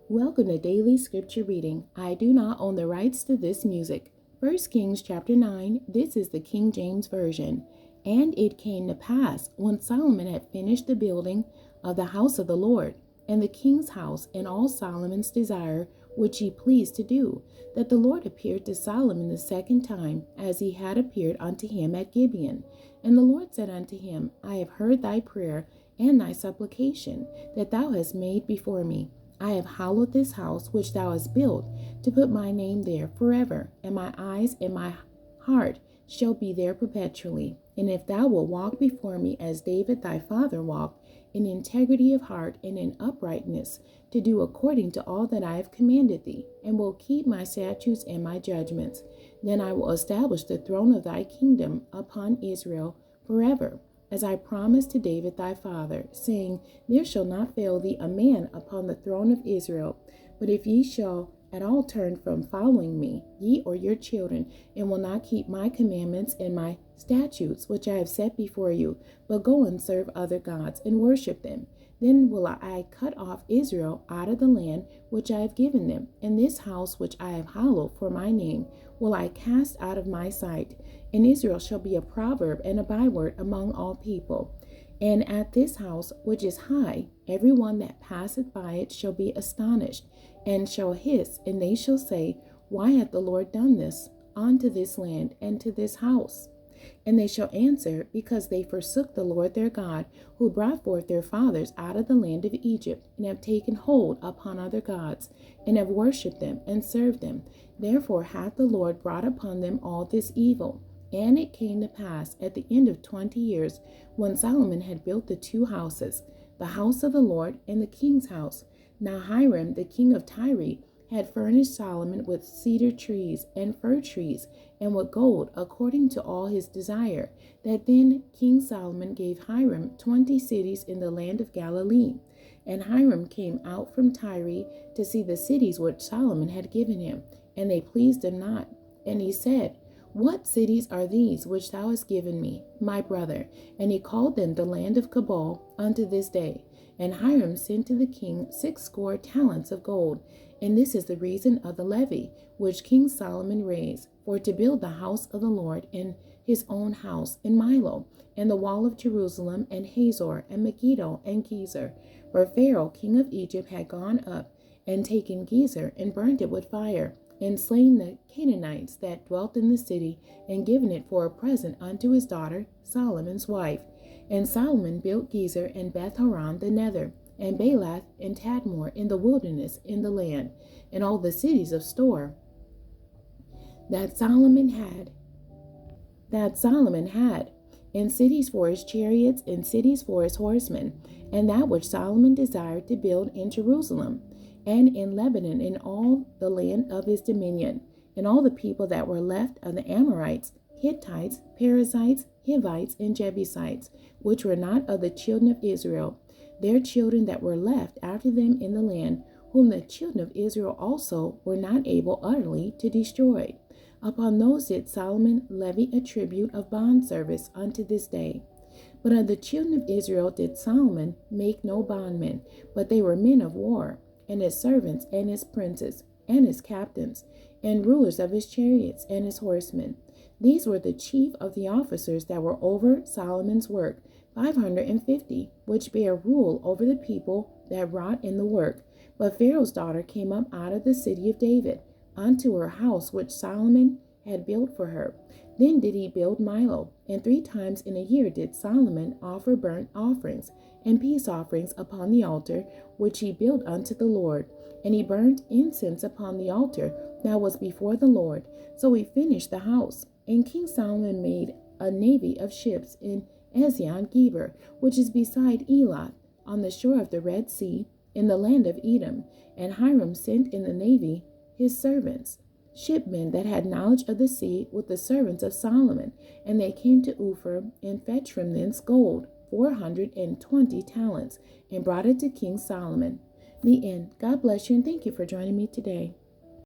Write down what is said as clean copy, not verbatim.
Welcome to Daily Scripture Reading. I do not own the rights to this music. 1 Kings chapter 9, this is the King James Version. And it came to pass, when Solomon had finished the building of the house of the Lord, and the king's house, and all Solomon's desire, which he pleased to do, that the Lord appeared to Solomon the second time, as he had appeared unto him at Gibeon. And the Lord said unto him, I have heard thy prayer and thy supplication, that thou hast made before me. I have hallowed this house which thou hast built, to put my name there forever, and my eyes and my heart shall be there perpetually. And if thou wilt walk before me as David thy father walked, in integrity of heart and in uprightness, to do according to all that I have commanded thee, and will keep my statutes and my judgments, then I will establish the throne of thy kingdom upon Israel forever, as I promised to David thy father, saying, There shall not fail thee a man upon the throne of Israel. But if ye shall at all turn from following me, ye or your children, and will not keep my commandments and my statutes which I have set before you, but go and serve other gods and worship them, then will I cut off Israel out of the land which I have given them, and this house which I have hallowed for my name will I cast out of my sight. And Israel shall be a proverb and a byword among all people. And at this house which is high, every one that passeth by it shall be astonished, and shall hiss, and they shall say, Why hath the Lord done this unto this land and to this house? And they shall answer, Because they forsook the Lord their God, who brought forth their fathers out of the land of Egypt, and have taken hold upon other gods, and have worshipped them, and served them. Therefore hath the Lord brought upon them all this evil. And it came to pass at the end of 20 years, when Solomon had built the two houses, the house of the Lord and the king's house. Now Hiram the king of Tyre had furnished Solomon with cedar trees and fir trees, and with gold, according to all his desire. That then King Solomon gave Hiram 20 cities in the land of Galilee. And Hiram came out from Tyre to see the cities which Solomon had given him, and they pleased him not. And he said, What cities are these which thou hast given me, my brother? And he called them the land of Cabal unto this day. And Hiram sent to the king 60 talents of gold. And this is the reason of the levy which King Solomon raised, for to build the house of the Lord, and his own house in Milo, and the wall of Jerusalem, and Hazor, and Megiddo, and Gezer. For Pharaoh king of Egypt had gone up, and taken Gezer, and burnt it with fire, and slain the Canaanites that dwelt in the city, and given it for a present unto his daughter Solomon's wife. And Solomon built Gezer and Beth-horon the nether, and Baalath and Tadmor in the wilderness in the land, and all the cities of store that Solomon had, and cities for his chariots, and cities for his horsemen, and that which Solomon desired to build in Jerusalem, and in Lebanon, in all the land of his dominion, and all the people that were left of the Amorites, Hittites, Perizzites, Hivites, and Jebusites, which were not of the children of Israel, their children that were left after them in the land, whom the children of Israel also were not able utterly to destroy. Upon those did Solomon levy a tribute of bond service unto this day. But of the children of Israel did Solomon make no bondmen, but they were men of war, and his servants, and his princes, and his captains, and rulers of his chariots, and his horsemen. These were the chief of the officers that were over Solomon's work, 550, which bare rule over the people that wrought in the work. But Pharaoh's daughter came up out of the city of David unto her house which Solomon had built for her. Then did he build Milo, and 3 times in a year did Solomon offer burnt offerings and peace offerings upon the altar which he built unto the Lord. And he burnt incense upon the altar that was before the Lord. So he finished the house. And King Solomon made a navy of ships in Ezion Geber, which is beside Elath, on the shore of the Red Sea, in the land of Edom. And Hiram sent in the navy his servants, shipmen that had knowledge of the sea, with the servants of Solomon. And they came to Ophir, and fetched from thence gold, 420 talents, and brought it to King Solomon. The end. God bless you, and thank you for joining me today.